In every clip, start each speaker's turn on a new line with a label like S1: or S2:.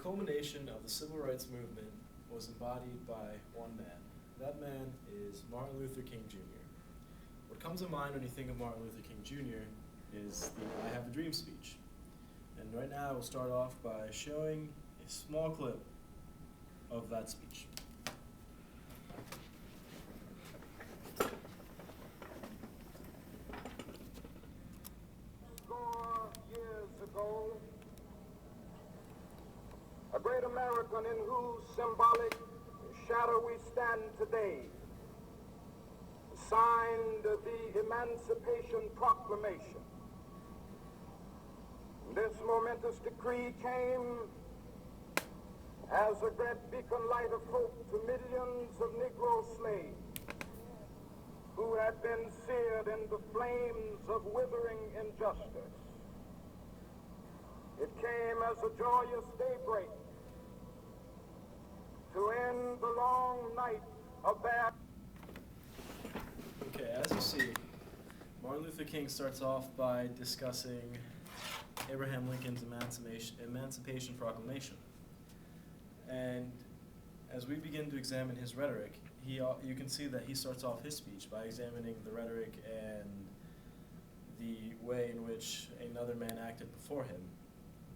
S1: culmination of the civil rights movement was embodied by one man. That man is Martin Luther King Jr. What comes to mind when you think of Martin Luther King Jr. is the I Have a Dream speech. And right now we'll start off by showing a small clip of that speech.
S2: 4 years ago, a great American in whose symbolic shadow we stand today signed the Emancipation Proclamation. This momentous decree came as a great beacon light of hope to millions of Negro slaves who had been seared in the flames of withering injustice. It came as a joyous daybreak to end the long night of their...
S1: Okay, as you see, Martin Luther King starts off by discussing Abraham Lincoln's Emancipation Proclamation. And as we begin to examine his rhetoric, you can see that he starts off his speech by examining the rhetoric and the way in which another man acted before him,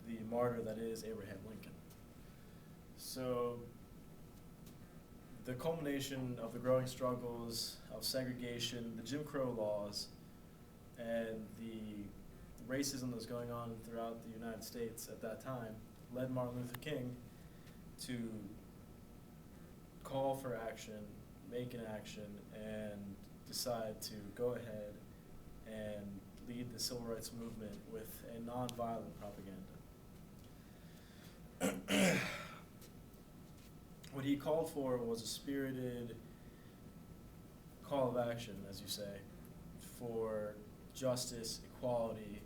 S1: the martyr that is Abraham Lincoln. So the culmination of the growing struggles of segregation, the Jim Crow laws, and the racism that was going on throughout the United States at that time led Martin Luther King to call for action, make an action, and decide to go ahead and lead the civil rights movement with a nonviolent propaganda. What he called for was a spirited call of action, as you say, for justice, equality,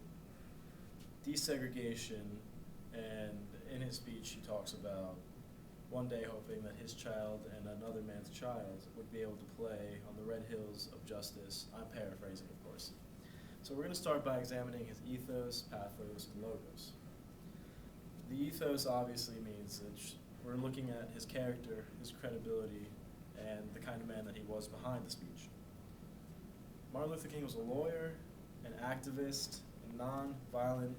S1: desegregation, and in his speech he talks about one day hoping that his child and another man's child would be able to play on the red hills of justice. I'm paraphrasing, of course. So we're going to start by examining his ethos, pathos, and logos. The ethos obviously means that we're looking at his character, his credibility, and the kind of man that he was behind the speech. Martin Luther King was a lawyer, an activist, a non-violent,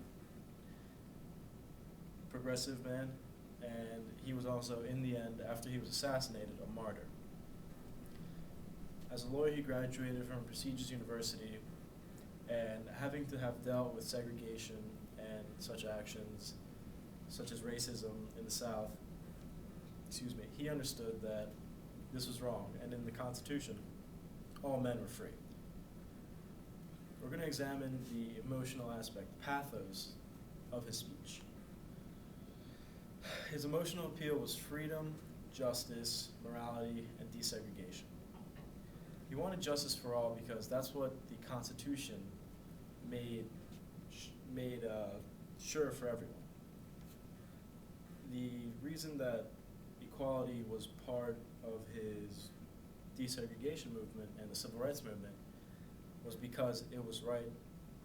S1: progressive man, and he was also, in the end, after he was assassinated, a martyr. As a lawyer, he graduated from a prestigious university, and having to have dealt with segregation and such actions, such as racism in the South, he understood that this was wrong, and in the Constitution, all men were free. We're going to examine the emotional aspect, the pathos of his speech. His emotional appeal was freedom, justice, morality, and desegregation. He wanted justice for all because that's what the Constitution made sure for everyone. The reason that equality was part of his desegregation movement and the civil rights movement was because it was right,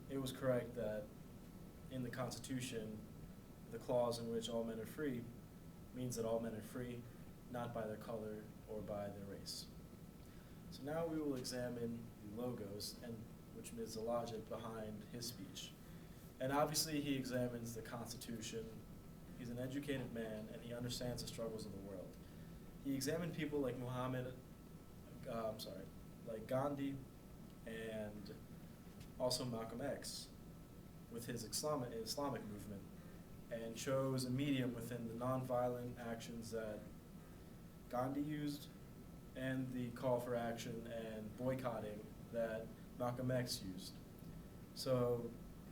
S1: it was correct that in the Constitution, the clause in which all men are free means that all men are free, not by their color or by their race. So now we will examine the logos, and which is the logic behind his speech. And obviously he examines the Constitution. He's an educated man, and he understands the struggles of the world. He examined people like like Gandhi, and also Malcolm X with his Islamic movement, and chose a medium within the nonviolent actions that Gandhi used and the call for action and boycotting that Malcolm X used. So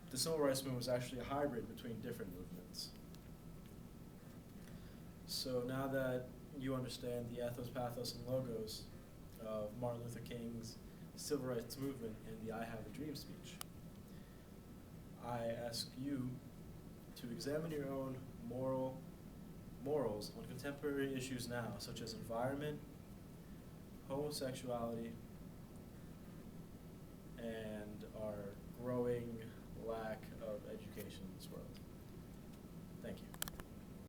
S1: the civil rights movement was actually a hybrid between different movements. So now that you understand the ethos, pathos, and logos of Martin Luther King's civil rights movement in the I Have a Dream speech, I ask you to examine your own morals on contemporary issues now, such as environment, homosexuality, and our growing lack of education.